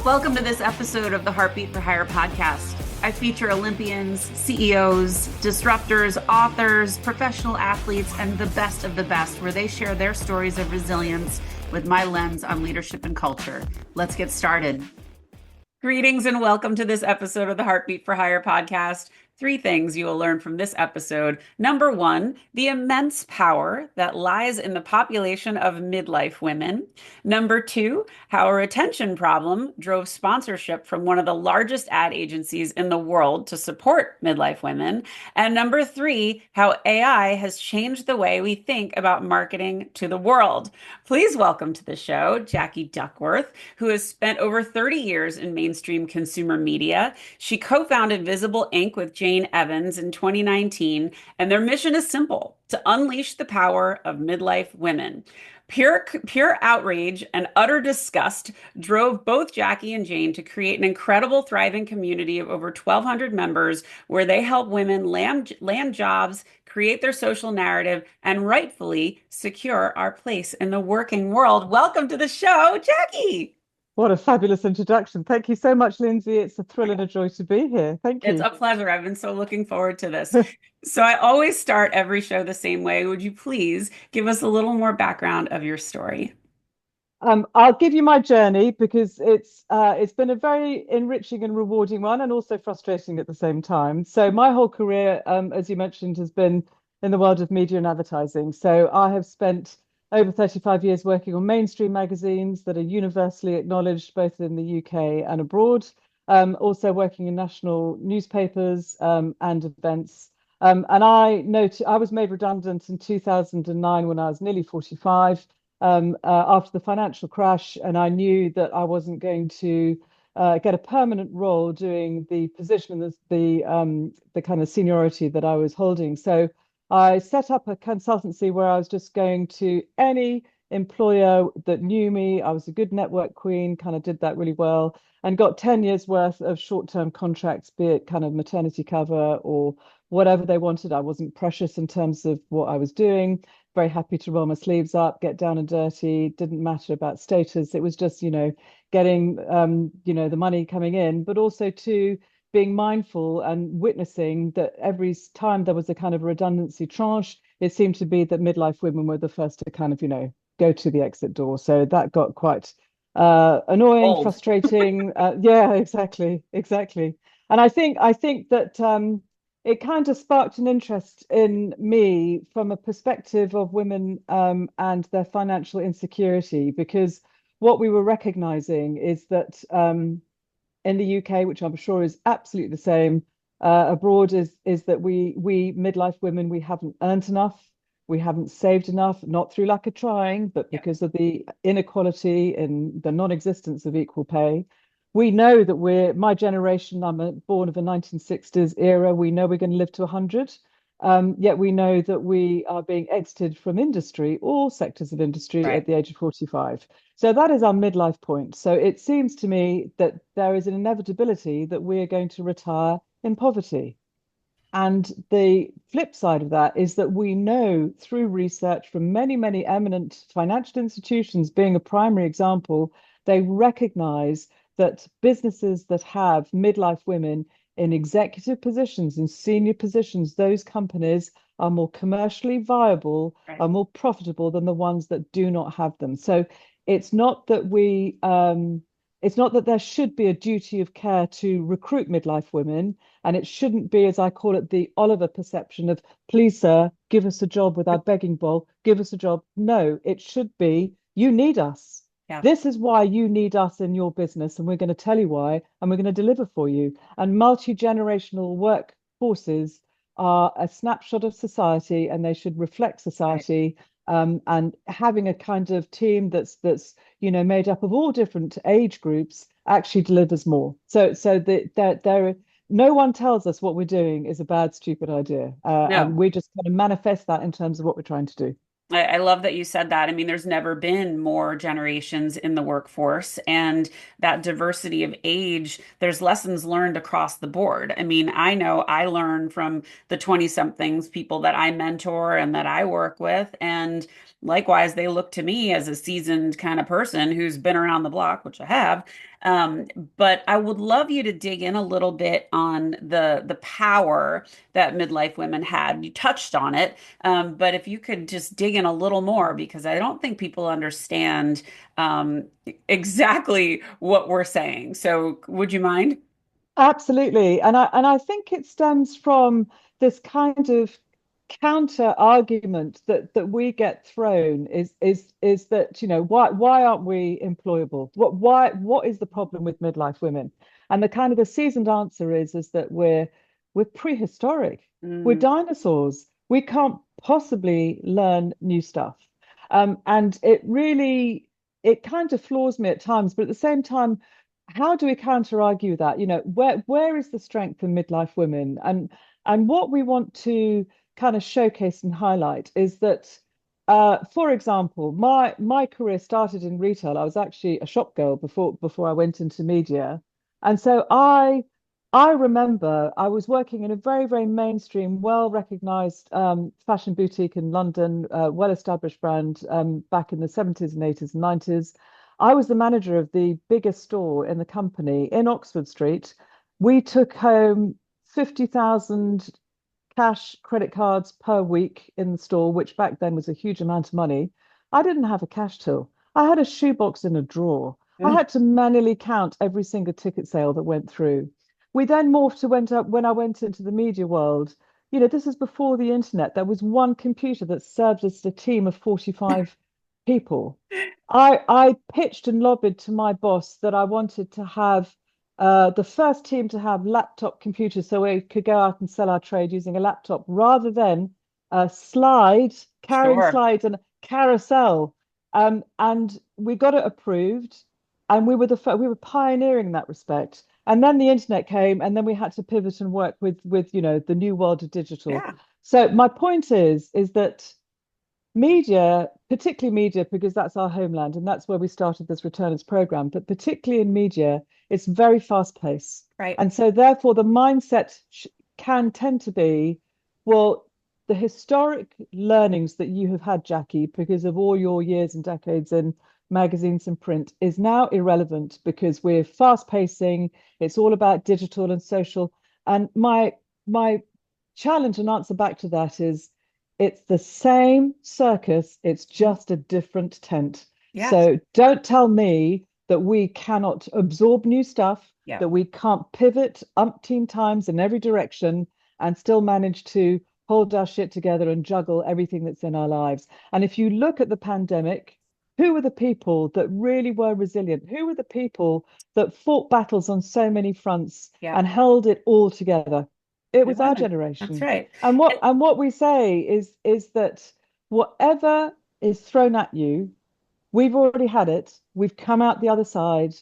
Welcome to this episode of the Heartbeat for Hire podcast. I feature Olympians, CEOs, disruptors, authors, professional athletes, and the best of the best, where they share their stories of resilience with my lens on leadership and culture. Let's get started. Greetings and welcome to this episode of the Heartbeat for Hire podcast. 3 things you will learn from this episode. Number 1, the immense power that lies in the population of midlife women. Number 2, how a retention problem drove sponsorship from one of the largest ad agencies in the world to support midlife women. And number 3, how AI has changed the way we think about marketing to the world. Please welcome to the show, Jacquie Duckworth, who has spent over 30 years in mainstream consumer media. She co-founded Invisible Inc. with Jane Evans in 2019, and their mission is simple: to unleash the power of midlife women. Pure outrage and utter disgust drove both Jacquie and Jane to create an incredible, thriving community of over 1,200 members where they help women land jobs, create their social narrative, and rightfully secure our place in the working world. Welcome to the show, Jacquie. What a fabulous introduction. Thank you so much, Lyndsay. It's a thrill and a joy to be here. Thank It's you. a pleasure. I've been so looking forward to this. So I always start every show the same way. Would you please give us a little more background of your story? I'll give you my journey because it's been a very enriching and rewarding one, and also frustrating at the same time. So my whole career, as you mentioned, has been in the world of media and advertising. So I have spent over 35 years working on mainstream magazines that are universally acknowledged both in the UK and abroad. Also working in national newspapers and events. And I was made redundant in 2009 when I was nearly 45 after the financial crash, and I knew that I wasn't going to get a permanent role doing the position and the kind of seniority that I was holding. So I set up a consultancy where I was just going to any employer that knew me. I was a good network queen, kind of did that really well, and got 10 years worth of short-term contracts, be it kind of maternity cover or whatever they wanted. I wasn't precious in terms of what I was doing. Very happy to roll my sleeves up, get down and dirty. Didn't matter about status. It was just, getting, the money coming in, but also to being mindful and witnessing that every time there was a kind of redundancy tranche, it seemed to be that midlife women were the first to kind of, go to the exit door. So that got quite annoying, Old. frustrating. Yeah, exactly. And I think that it kind of sparked an interest in me from a perspective of women and their financial insecurity, because what we were recognizing is that in the UK, which I'm sure is absolutely the same abroad, is that we midlife women, we haven't earned enough, we haven't saved enough, not through lack of trying, but Yeah. because of the inequality and the non-existence of equal pay. We know that my generation, born of the 1960s era, we know we're going to live to 100. Yet we know that we are being exited from industry, all sectors of industry, Right. at the age of 45. So that is our midlife point. So it seems to me that there is an inevitability that we are going to retire in poverty. And the flip side of that is that we know through research from many, many eminent financial institutions, being a primary example, they recognize that businesses that have midlife women in executive positions, in senior positions, those companies are more commercially viable, Right. are more profitable than the ones that do not have them. So it's not that it's not that there should be a duty of care to recruit midlife women, and it shouldn't be, as I call it, the Oliver perception of, please, sir, give us a job with our begging bowl, give us a job. No, it should be, you need us. Yeah. This is why you need us in your business, and we're going to tell you why, and we're going to deliver for you. And multi-generational workforces are a snapshot of society, and they should reflect Right. society. And having a kind of team that's made up of all different age groups actually delivers more. So there no one tells us what we're doing is a bad, stupid idea, and No. we just kind of manifest that in terms of what we're trying to do. I love that you said that. I mean, there's never been more generations in the workforce, and that diversity of age, there's lessons learned across the board. I mean, I know I learn from the 20 somethings, people that I mentor and that I work with. And likewise, they look to me as a seasoned kind of person who's been around the block, which I have. But I would love you to dig in a little bit on the power that midlife women had. You touched on it, but if you could just dig in a little more, because I don't think people understand exactly what we're saying. So would you mind? Absolutely. And I think it stems from this kind of counter argument that we get thrown is that, why aren't we employable? What is the problem with midlife women? And the kind of the seasoned answer is that we're prehistoric. We're Mm, dinosaurs. We can't possibly learn new stuff. And it kind of floors me at times, but at the same time, how do we counter argue that? Where is the strength in midlife women? And what we want to kind of showcase and highlight is that, for example, my career started in retail. I was actually a shop girl before I went into media, and so I remember I was working in a very, very mainstream, well recognized fashion boutique in London, well established brand back in the 70s and 80s and 90s. I was the manager of the biggest store in the company in Oxford Street. We took home 50,000 cash credit cards per week in the store, which back then was a huge amount of money. I didn't have a cash till. I had a shoebox in a drawer. I mm, had to manually count every single ticket sale that went through. We then morphed to went up when I went into the media world. This is before the internet. There was one computer that served as a team of 45 people. I pitched and lobbied to my boss that I wanted to have the first team to have laptop computers so we could go out and sell our trade using a laptop rather than a slide, carrying sure. slides and carousel. And we got it approved, and we were pioneering in that respect. And then the internet came, and then we had to pivot and work with the new world of digital. Yeah. So my point is that media, particularly media, because that's our homeland and that's where we started this returners program, but particularly in media, it's very fast paced. Right. And so, therefore, the mindset can tend to be, well, the historic learnings that you have had, Jacquie, because of all your years and decades in magazines and print, is now irrelevant because we're fast pacing. It's all about digital and social. And my challenge and answer back to that is it's the same circus, it's just a different tent. Yes. So don't tell me that we cannot absorb new stuff, Yeah. that we can't pivot umpteen times in every direction and still manage to hold our shit together and juggle everything that's in our lives. And if you look at the pandemic, who were the people that really were resilient? Who were the people that fought battles on so many fronts Yeah. and held it all together? It The was our women. That's generation. right. And what we say is that whatever is thrown at you, we've already had it. We've come out the other side,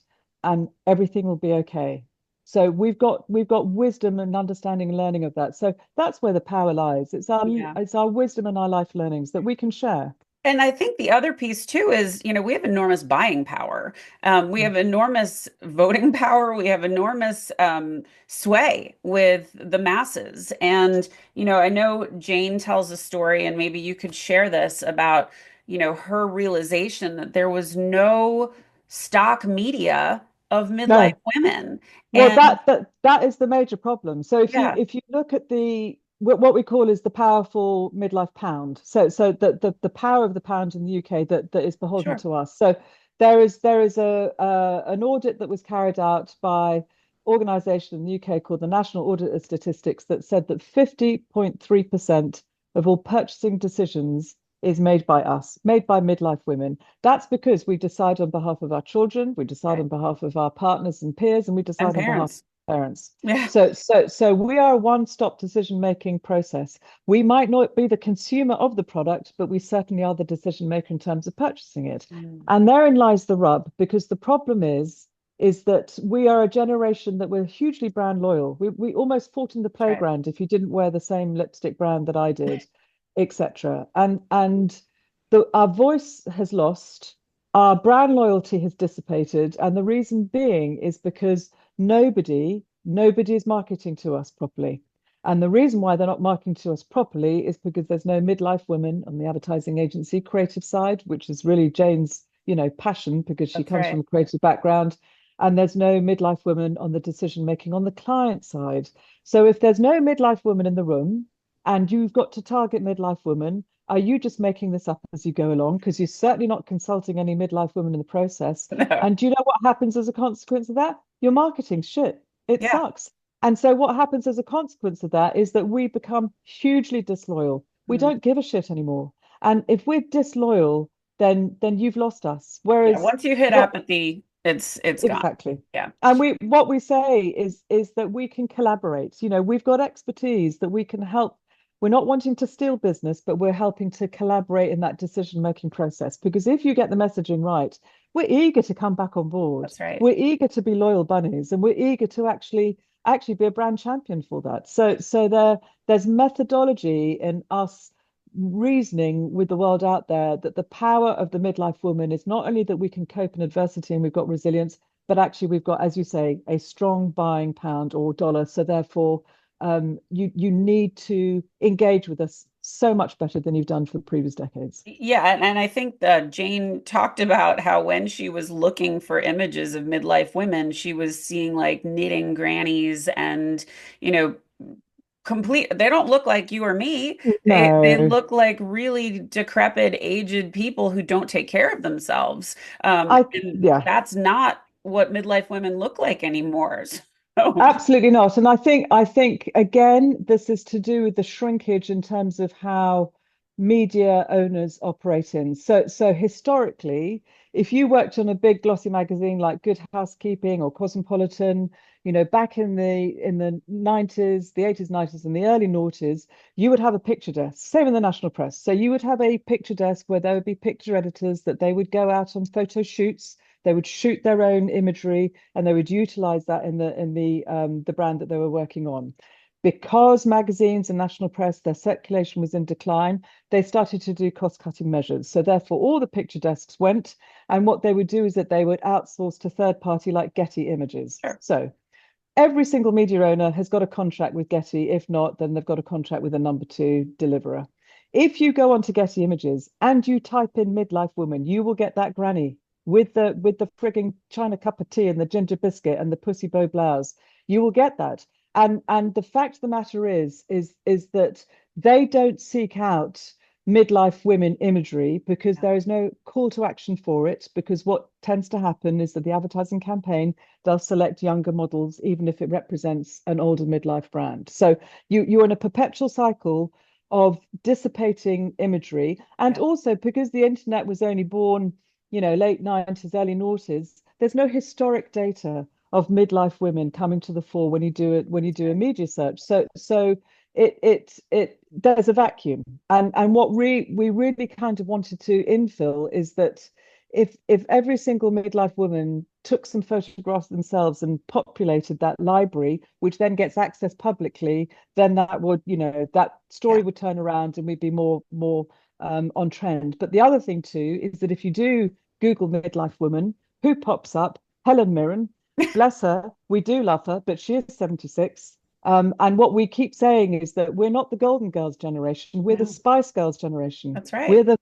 and everything will be okay. So we've got wisdom and understanding and learning of that. So that's where the power lies. Yeah. It's our wisdom and our life learnings that we can share. And I think the other piece too is, we have enormous buying power. We Mm. have enormous voting power. We have enormous sway with the masses. And, I know Jane tells a story, and maybe you could share this about, her realization that there was no stock media of midlife No. women. Well, And that is the major problem. So yeah, if you look at the what we call is the powerful midlife pound. So the power of the pound in the UK that is beholden sure. to us. So there is an audit that was carried out by organisation in the UK called the National Audit of Statistics that said that 50.3% of all purchasing decisions is made by us, made by midlife women. That's because we decide on behalf of our children, we decide Right. on behalf of our partners and peers, and we And decide on behalf parents. of parents. Yeah. So we are a one-stop decision-making process. We might not be the consumer of the product, but we certainly are the decision maker in terms of purchasing it. Mm. And therein lies the rub, because the problem is that we are a generation that we're hugely brand loyal. We almost fought in the That's right. playground if you didn't wear the same lipstick brand that I did, etc. And our voice has lost, our brand loyalty has dissipated, and the reason being is because nobody is marketing to us properly. And the reason why they're not marketing to us properly is because there's no midlife women on the advertising agency creative side, which is really Jane's, passion because she That's comes from right. a creative background. and there's no midlife women on the decision making on the client side. So if there's no midlife woman in the room and you've got to target midlife women, are you just making this up as you go along? Because you're certainly not consulting any midlife women in the process. No. And do you know what happens as a consequence of that? Your marketing shit. It Yeah. sucks. And so what happens as a consequence of that is that we become hugely disloyal. We Mm. don't give a shit anymore. And if we're disloyal, then you've lost us. Yeah. Whereas Once you hit what apathy, it's gone. exactly. Yeah. And we what we say is that we can collaborate. You know, we've got expertise that we can help. We're not wanting to steal business, but we're helping to collaborate in that decision-making process. Because if you get the messaging right, we're eager to come back on board. That's right. We're eager to be loyal bunnies, and we're eager to actually be a brand champion for that. So there's methodology in us reasoning with the world out there that the power of the midlife woman is not only that we can cope in adversity and we've got resilience, but actually we've got, as you say, a strong buying pound or dollar. So therefore, you need to engage with us so much better than you've done for the previous decades. Yeah, and I think that Jane talked about how when she was looking for images of midlife women, she was seeing like knitting grannies and, you know, complete, they don't look like you or me. They No, look like really decrepit, aged people who don't take care of themselves. And yeah. that's not what midlife women look like anymore. So, Absolutely not. And I think again, this is to do with the shrinkage in terms of how media owners operate in. So historically, if you worked on a big glossy magazine like Good Housekeeping or Cosmopolitan, you know, back in the 90s, the 80s, 90s, and the early noughties, you would have a picture desk. Same in the national press. So you would have a picture desk where there would be picture editors that they would go out on photo shoots. They would shoot their own imagery and they would utilize that in the brand that they were working on. Because magazines and national press, their circulation was in decline, they started to do cost-cutting measures. So therefore, all the picture desks went, and what they would do is that they would outsource to third party like Getty Images. sure. So every single media owner has got a contract with Getty. If not, then they've got a contract with a number two deliverer. If you go onto Getty Images and you type in midlife woman, you will get that granny with the frigging China cup of tea and the ginger biscuit and the pussy bow blouse. You will get that. And the fact of the matter is that they don't seek out midlife women imagery because there is no call to action for it. Because what tends to happen is that the advertising campaign they'll select younger models, even if it represents an older midlife brand. So you're in a perpetual cycle of dissipating imagery. And Yeah. also because the internet was only born, you know, late 90s, early noughties, there's no historic data of midlife women coming to the fore when you do a media search. So it there's a vacuum. And what we really kind of wanted to infill is that if every single midlife woman took some photographs themselves and populated that library, which then gets accessed publicly, then that would, you know, that story Yeah. would turn around and we'd be more on trend. But the other thing too is that if you do Google midlife woman, who pops up? Helen Mirren. Bless her, we do love her, but she is 76. And what we keep saying is that we're not the Golden Girls generation, we're the No, Spice Girls generation. that's right. We're the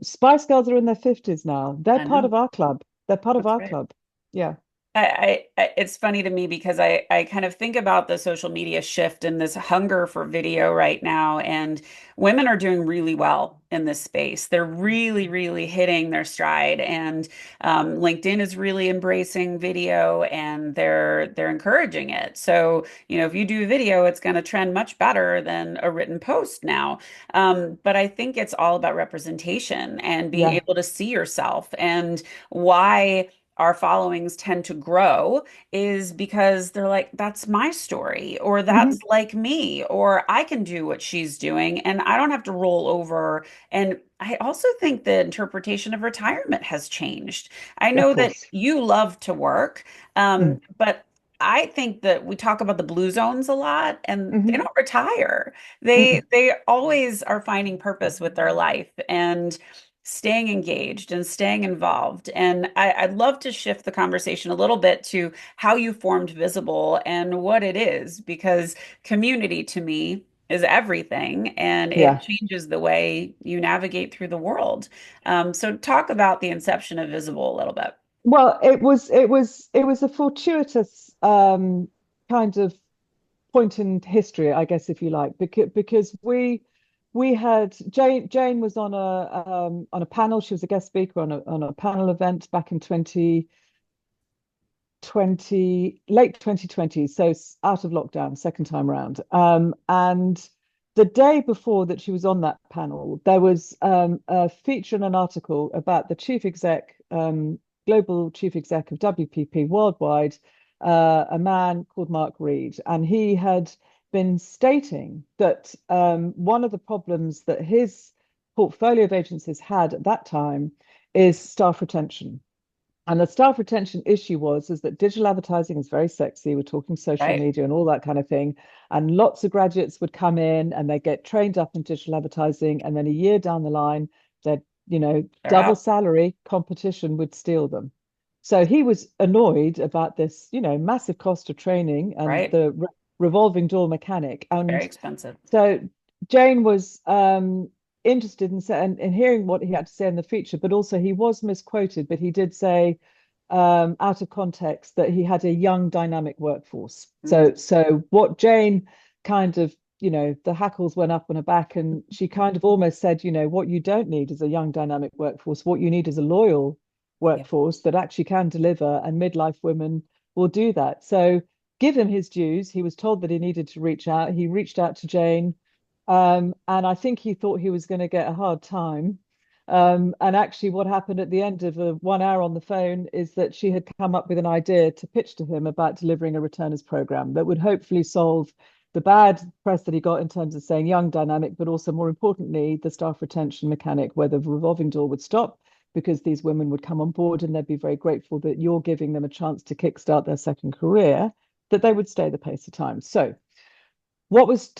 Spice Girls are in their 50s now. They're I part know. of our club. They're part of That's our right. club. Yeah. It's funny to me because I kind of think about the social media shift and this hunger for video right now, and women are doing really well in this space. They're really, really hitting their stride, and LinkedIn is really embracing video, and they're encouraging it. So, you know, if you do video, it's going to trend much better than a written post now. But I think it's all about representation and being Yeah. able to see yourself and why our followings tend to grow is because they're like, that's my story, or that's Hmm. like me, or I can do what she's doing, and I don't have to roll over. And I also think the interpretation of retirement has changed. I Of know that course. you love to work, Mm. but I think that we talk about the blue zones a lot, and they Hmm. don't retire. They always are finding purpose with their life and staying engaged and staying involved. And I'd love to shift the conversation a little bit to how you formed Visible and what it is, because community to me is everything and it Yeah. changes the way you navigate through the world. So talk about the inception of Visible a little bit. Well, it was a fortuitous kind of point in history, I guess, if you like, because we had Jane was on a panel. She was a guest speaker on a panel event back in 2020, late 2020, so out of lockdown, second time round. And the day before that she was on that panel, there was a feature and an article about the chief exec, global chief exec of WPP worldwide, a man called Mark Reed, and he had been stating that one of the problems that his portfolio of agencies had at that time is staff retention. And the staff retention issue was that digital advertising is very sexy. We're talking social Right. media and all that kind of thing. And lots of graduates would come in and they get trained up in digital advertising. And then a year down the line, they're, They're double out. salary competition would steal them. So he was annoyed about this, massive cost of training and Right. the revolving door mechanic. Very And expensive. so Jane was interested in hearing what he had to say in the feature, but also he was misquoted, but he did say out of context that he had a young dynamic workforce. Mm. So what Jane kind of, the hackles went up on her back and she kind of almost said, what you don't need is a young dynamic workforce. What you need is a loyal Yeah. workforce that actually can deliver, and midlife women will do that. So give him his dues. He was told that he needed to reach out. He reached out to Jane. And I think he thought he was going to get a hard time. And actually, what happened at the end of 1 hour on the phone is that she had come up with an idea to pitch to him about delivering a returners program that would hopefully solve the bad press that he got in terms of saying young dynamic, but also more importantly, the staff retention mechanic, where the revolving door would stop because these women would come on board and they'd be very grateful that you're giving them a chance to kickstart their second career, that they would stay the pace of time. So what was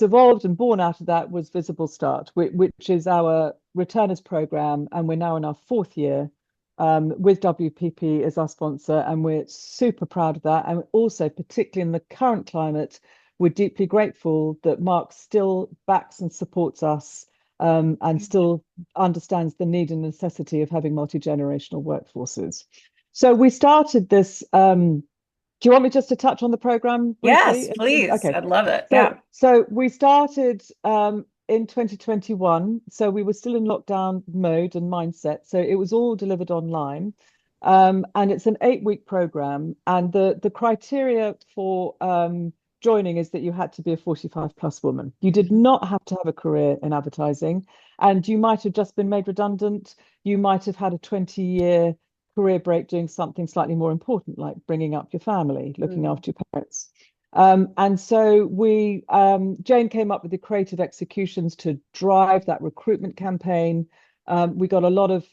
evolved and born out of that was Visible Start, which is our returners program, and we're now in our fourth year with WPP as our sponsor, and we're super proud of that. And also, particularly in the current climate, we're deeply grateful that Mark still backs and supports us, and still understands the need and necessity of having multi-generational workforces. So we started this. Do you want me just to touch on the program Yes, briefly? please. Okay. I'd love it. So Yeah. so we started in 2021. So we were still in lockdown mode and mindset. So it was all delivered online. And it's an 8-week program. And the criteria for joining is that you had to be a 45 plus woman. You did Mhm. not have to have a career in advertising. And you might have just been made redundant. You might have had a 20-year career break doing something slightly more important, like bringing up your family, looking Mm. after your parents. And so Jane came up with the creative executions to drive that recruitment campaign. We got a lot of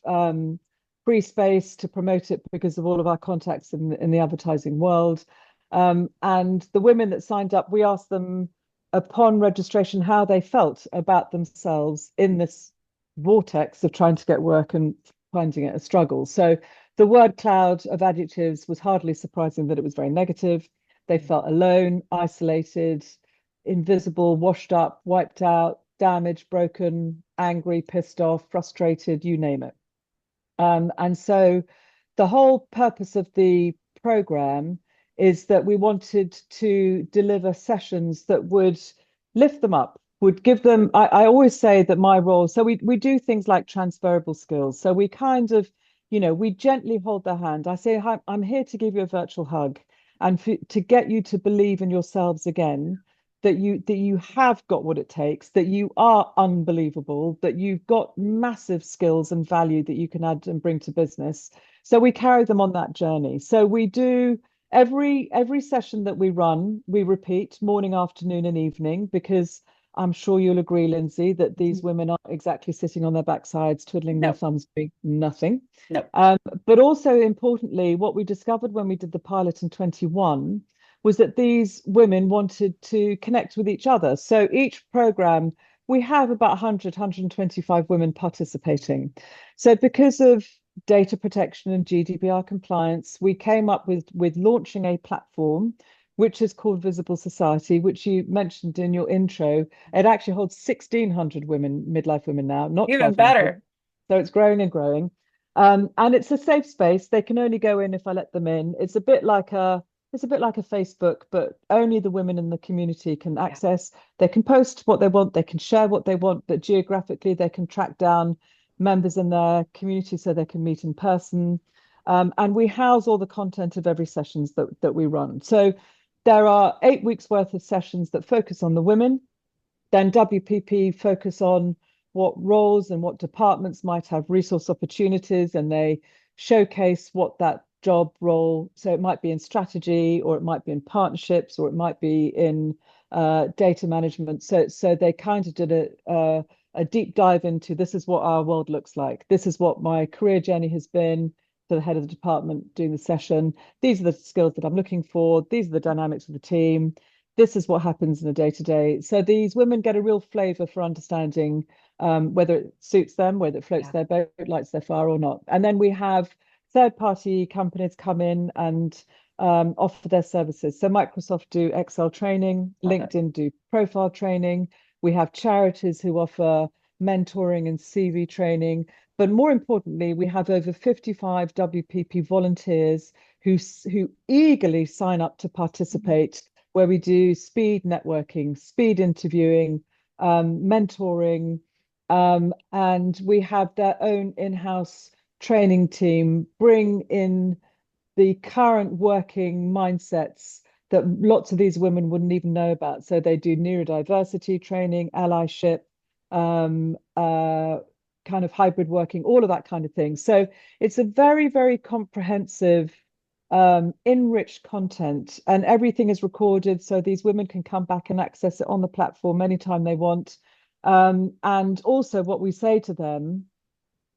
free space to promote it because of all of our contacts in the advertising world. And the women that signed up, we asked them upon registration how they felt about themselves in this vortex of trying to get work and finding it a struggle. So the word cloud of adjectives was hardly surprising that it was very negative. They felt alone, isolated, invisible, washed up, wiped out, damaged, broken, angry, pissed off, frustrated, you name it. And so the whole purpose of the program is that we wanted to deliver sessions that would lift them up, would give them. I always say that my role, so we do things like transferable skills. So we kind of, we gently hold their hand. I say, "Hi, I'm here to give you a virtual hug and to get you to believe in yourselves again, that you have got what it takes, that you are unbelievable, that you've got massive skills and value that you can add and bring to business." So we carry them on that journey. So we do every session that we run, we repeat morning, afternoon, and evening, because I'm sure you'll agree, Lyndsay, that these Mhm. women aren't exactly sitting on their backsides, twiddling their No, thumbs, doing nothing. no. But also importantly, what we discovered when we did the pilot in 21 was that these women wanted to connect with each other. So each program, we have about 100, 125 women participating. So because of data protection and GDPR compliance, we came up with launching a platform which is called Visible Society, which you mentioned in your intro. It actually holds 1,600 women, midlife women now, not Even 1,200. better. So it's growing and growing. And it's a safe space. They can only go in if I let them in. It's a bit like a Facebook, but only the women in the community can access. They can post what they want, they can share what they want, but geographically they can track down members in their community so they can meet in person. And we house all the content of every sessions that we run. So there are 8 weeks worth of sessions that focus on the women. Then WPP focus on what roles and what departments might have resource opportunities, and they showcase what that job role. So it might be in strategy, or it might be in partnerships, or it might be in data management. So they kind of did a deep dive into this is what our world looks like. This is what my career journey has been to the head of the department doing the session. These are the skills that I'm looking for. These are the dynamics of the team. This is what happens in a day-to-day. So these women get a real flavor for understanding whether it suits them, whether it floats their boat, lights their fire or not. And then we have third-party companies come in and offer their services. So Microsoft do Excel training, LinkedIn do profile training. We have charities who offer mentoring and CV training. But more importantly, we have over 55 WPP volunteers who eagerly sign up to participate, where we do speed networking, speed interviewing, mentoring, and we have their own in-house training team bring in the current working mindsets that lots of these women wouldn't even know about. So they do neurodiversity training, allyship, kind of hybrid working, all of that kind of thing. So it's a very, very comprehensive, enriched content, and everything is recorded so these women can come back and access it on the platform anytime they want. And also what we say to them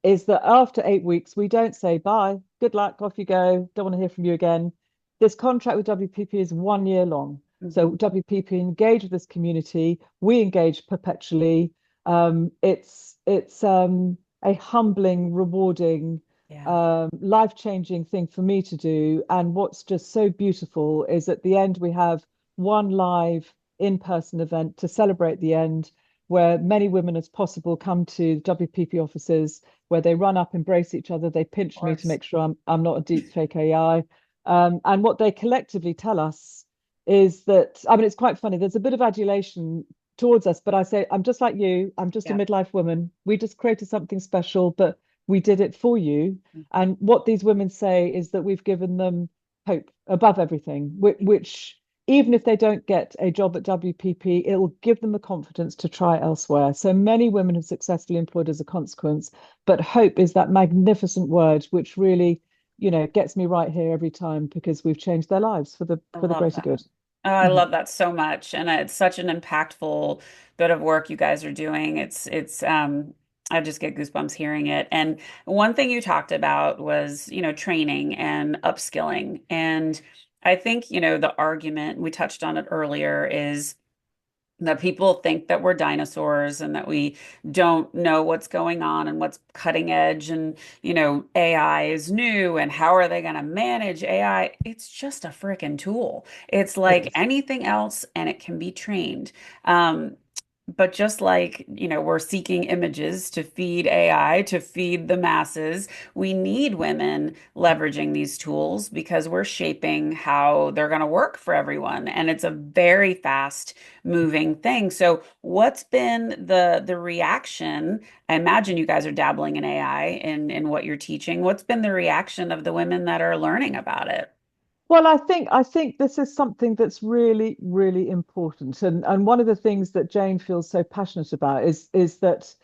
is that after 8 weeks, we don't say bye, good luck, off you go, don't want to hear from you again. This contract with WPP is 1 year long. So WPP engage with this community, we engage perpetually. It's a humbling, rewarding, life-changing thing for me to do. And what's just so beautiful is at the end we have one live in-person event to celebrate the end, where many women as possible come to WPP offices, where they run up, embrace each other, they pinch me to make sure I'm not a deep fake AI. And what they collectively tell us is that, I mean, it's quite funny. There's a bit of adulation towards us, but I say, I'm just like you. I'm just a midlife woman. We just created something special, but we did it for you. And what these women say is that we've given them hope above everything, which even if they don't get a job at WPP, it will give them the confidence to try elsewhere. So many women have successfully employed as a consequence, but hope is that magnificent word, which really, gets me right here every time, because we've changed their lives for the greater good. Oh, I love that so much. And it's such an impactful bit of work you guys are doing. I just get goosebumps hearing it. And one thing you talked about was, training and upskilling. And I think, the argument, we touched on it earlier, is that people think that we're dinosaurs and that we don't know what's going on and what's cutting edge, and AI is new and how are they going to manage AI? It's just a freaking tool. It's like anything else, and it can be trained. But just like, we're seeking images to feed AI, to feed the masses, we need women leveraging these tools because we're shaping how they're going to work for everyone. And it's a very fast moving thing. So what's been the reaction? I imagine you guys are dabbling in AI in what you're teaching. What's been the reaction of the women that are learning about it? Well, I think this is something that's really, really important. And one of the things that Jane feels so passionate about is that,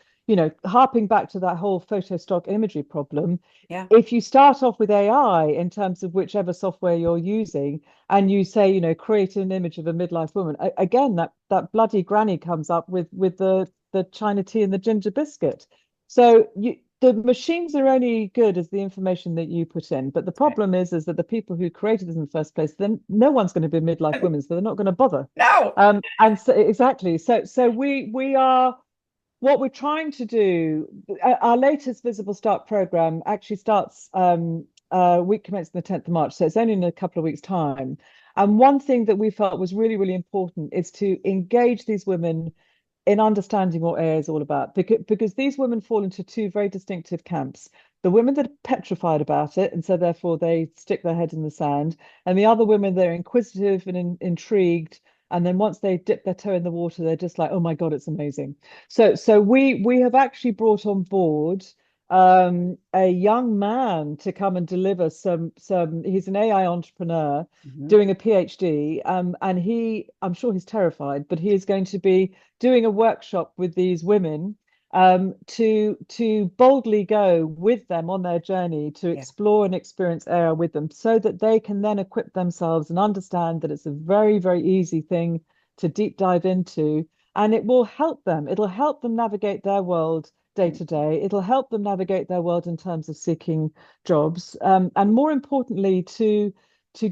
harping back to that whole photo stock imagery problem, Yeah. if you start off with AI in terms of whichever software you're using, and you say, create an image of a midlife woman, again, that bloody granny comes up with the China tea and the ginger biscuit. So the machines are only good as the information that you put in. But the problem is that the people who created this in the first place, then no one's going to be midlife women, so they're not going to bother. No. And so exactly. So we are, what we're trying to do. Our latest Visible Start program actually starts week commencing the 10th of March. So it's only in a couple of weeks' time. And one thing that we felt was really, really important is to engage these women in understanding what AI is all about, because these women fall into two very distinctive camps. the women that are petrified about it, and so therefore they stick their head in the sand, and the other women that are inquisitive and intrigued. And then once they dip their toe in the water, they're just like, oh my God, it's amazing. So we have actually brought on board a young man to come and deliver some. He's an AI entrepreneur Mhm. doing a PhD, and I'm sure he's terrified, but he is going to be doing a workshop with these women to boldly go with them on their journey to Yeah. explore and experience AI with them, so that they can then equip themselves and understand that it's a very, very easy thing to deep dive into, and it will help them. It'll help them navigate their world day to day. It'll help them navigate their world in terms of seeking jobs, and more importantly, to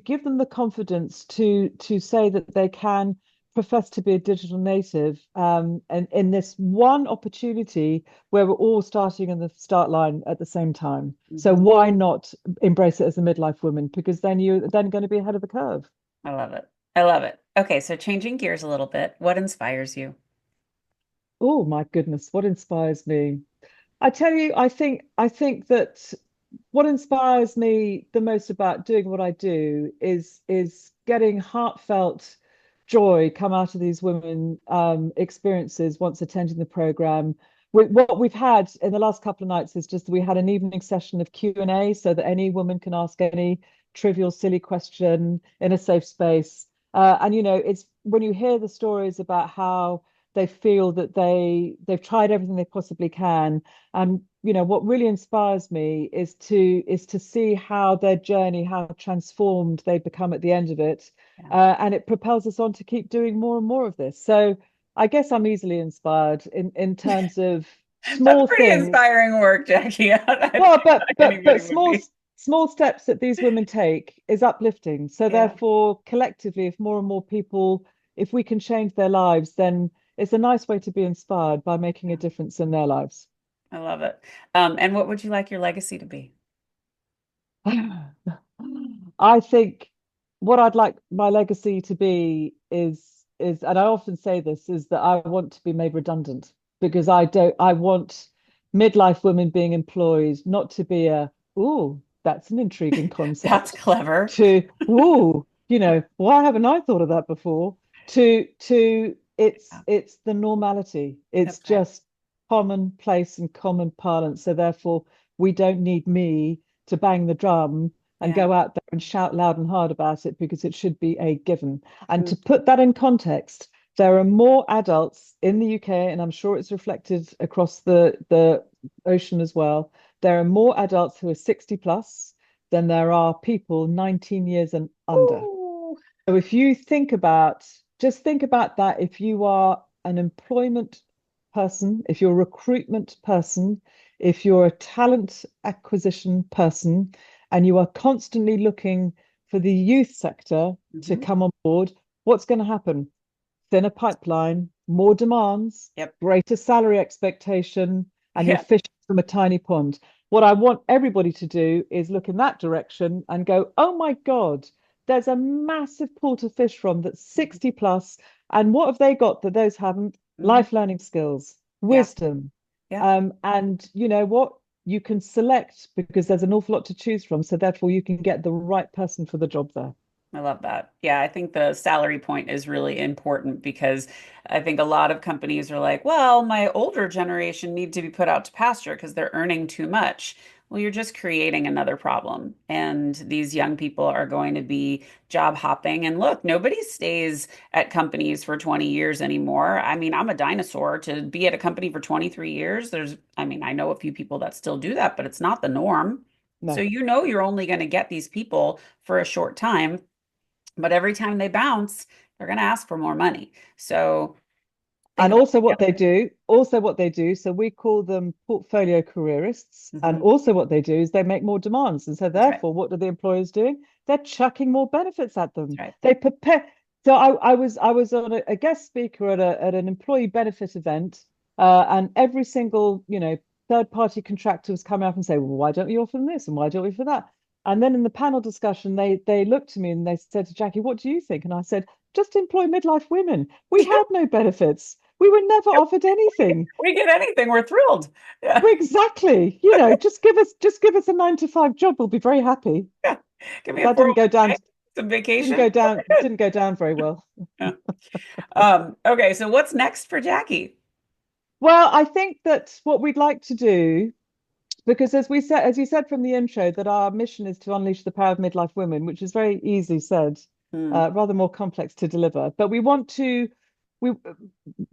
give them the confidence to say that they can profess to be a digital native, and in this one opportunity where we're all starting in the start line at the same time. So Mhm. why not embrace it as a midlife woman? Because then you're then going to be ahead of the curve. I love it. I love it. Okay, so changing gears a little bit, what inspires you? Oh my goodness, what inspires me? I tell you, I think that what inspires me the most about doing what I do is getting heartfelt joy come out of these women experiences once attending the program. What we've had in the last couple of nights is just we had an evening session of Q&A so that any woman can ask any trivial, silly question in a safe space. And it's when you hear the stories about how they feel that they've tried everything they possibly can, and what really inspires me is to see how their journey, how transformed they become at the end of it, Yeah. and it propels us on to keep doing more and more of this. So I guess I'm easily inspired in terms of That's small pretty things. inspiring work, Jackie. I Well, think but anybody would small be. small steps that these women take is uplifting. So Yeah, therefore, collectively, if more and more people, if we can change their lives, then it's a nice way to be inspired by making a yeah, difference in their lives. I love it. And what would you like your legacy to be? I think what I'd like my legacy to be is, and I often say this, is that I want to be made redundant, because I want midlife women being employed not to be a, ooh, that's an intriguing That's concept, clever. to, ooh, why haven't I thought of that before? To Yeah. it's the normality. It's Okay. just commonplace and common parlance. So therefore, we don't need me to bang the drum and Yeah. go out there and shout loud and hard about it, because it should be a given. And Mm. to put that in context, there are more adults in the UK, and I'm sure it's reflected across the ocean as well. There are more adults who are 60 plus than there are people 19 years and under. Ooh. So if you just think about that. If you are an employment person, if you're a recruitment person, if you're a talent acquisition person, and you are constantly looking for the youth sector to Mhm. come on board, what's going to happen? Thinner pipeline, more demands, Yep. greater salary expectation, and you're Yeah. fishing from a tiny pond. What I want everybody to do is look in that direction and go, oh my God, there's a massive pool to fish from that's 60 plus. And what have they got that those haven't? Mhm. Life learning skills, Yeah. wisdom. Yeah. And you know what? You can select because there's an awful lot to choose from. So therefore, you can get the right person for the job there. I love that. Yeah, I think the salary point is really important because I think a lot of companies are like, well, my older generation need to be put out to pasture because they're earning too much. Well, you're just creating another problem. And these young people are going to be job hopping. And look, nobody stays at companies for 20 years anymore. I mean, I'm a dinosaur to be at a company for 23 years. I mean, I know a few people that still do that, but it's not the norm. So No. you're only going to get these people for a short time, but every time they bounce, they're going to ask for more money. So think And about also what they do, so we call them portfolio careerists. it. And Hmm. also what they do is they make more demands. And so That's right. therefore, what are the employers doing? They're chucking more benefits at That's them. right. They prepare. So I was on a guest speaker at an employee benefit event, and every single, third party contractor was coming up and say, well, why don't you offer them this and why don't we offer that? And then in the panel discussion, they looked to me and they said to Jackie, what do you think? And I said, just employ midlife women. We have no benefits. We were never offered anything. We get anything, we're thrilled. Yeah. Exactly. Just give us a 9 to 5 job. We'll be very happy. Yeah. Give me a That didn't go down. some Didn't vacation. go down. Didn't go down very well. Yeah. Okay, so what's next for Jacquie? Well, I think that what we'd like to do, because as you said from the intro, that our mission is to unleash the power of midlife women, which is very easy said, rather more complex to deliver. But we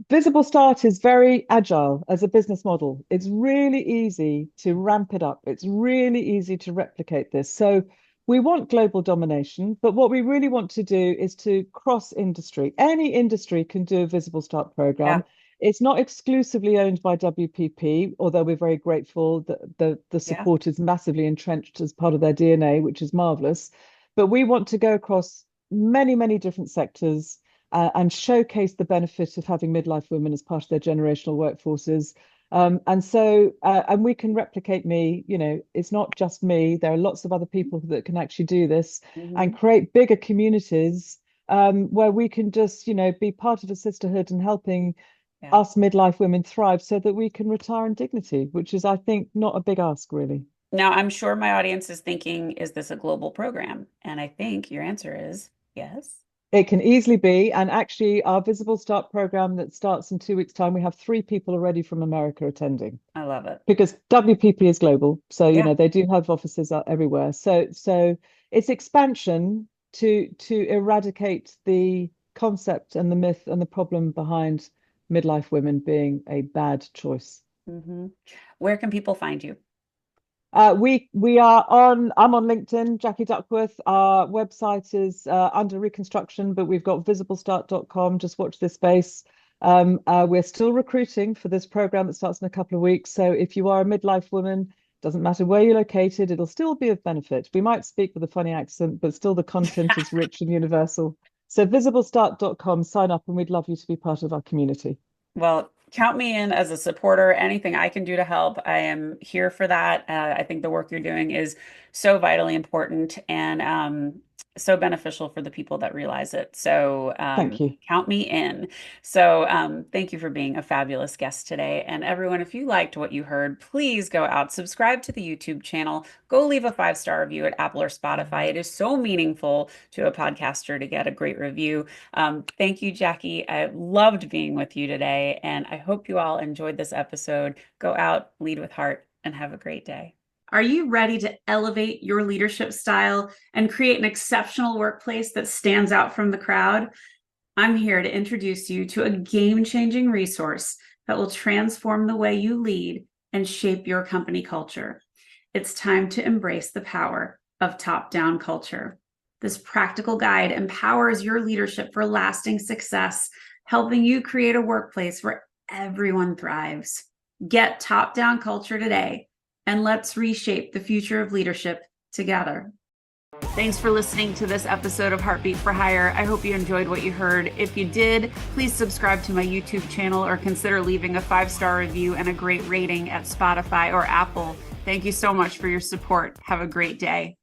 Visible Start is very agile as a business model. It's really easy to ramp it up. It's really easy to replicate this. So we want global domination, but what we really want to do is to cross industry. Any industry can do a Visible Start program. Yeah. It's not exclusively owned by WPP, although we're very grateful that the support is massively entrenched as part of their DNA, which is marvelous. But we want to go across many, many different sectors and showcase the benefit of having midlife women as part of their generational workforces. And we can replicate me, it's not just me. There are lots of other people that can actually do this and create bigger communities where we can just, be part of a sisterhood and helping us midlife women thrive so that we can retire in dignity, which is, I think, not a big ask, really. Now, I'm sure my audience is thinking, is this a global program? And I think your answer is yes. It can easily be. And actually, our Visible Start program that starts in 2 weeks' time, we have 3 people already from America attending. I love it. Because WPP is global. So, they do have offices everywhere. So it's expansion to eradicate the concept and the myth and the problem behind midlife women being a bad choice. Where can people find you? We are I'm on LinkedIn, Jacquie Duckworth. Our website is under reconstruction, but we've got visiblestart.com. Just watch this space. We're still recruiting for this program that starts in a couple of weeks. So if you are a midlife woman, doesn't matter where you're located, it'll still be of benefit. We might speak with a funny accent, but still the content is rich and universal. So visiblestart.com, sign up, and we'd love you to be part of our community. Well, count me in as a supporter. Anything I can do to help, I am here for that. I think the work you're doing is so vitally important and so beneficial for the people that realize it. So thank you. Count me in. So thank you for being a fabulous guest today. And everyone, if you liked what you heard, please go out, subscribe to the YouTube channel, go leave a 5-star review at Apple or Spotify. It is so meaningful to a podcaster to get a great review. Thank you, Jacquie. I loved being with you today, and I hope you all enjoyed this episode. Go out, lead with heart, and have a great day. Are you ready to elevate your leadership style and create an exceptional workplace that stands out from the crowd? I'm here to introduce you to a game-changing resource that will transform the way you lead and shape your company culture. It's time to embrace the power of top-down culture. This practical guide empowers your leadership for lasting success, helping you create a workplace where everyone thrives. Get top-down culture today, and let's reshape the future of leadership together. Thanks for listening to this episode of Heartbeat for Hire. I hope you enjoyed what you heard. If you did, please subscribe to my YouTube channel or consider leaving a 5-star review and a great rating at Spotify or Apple. Thank you so much for your support. Have a great day.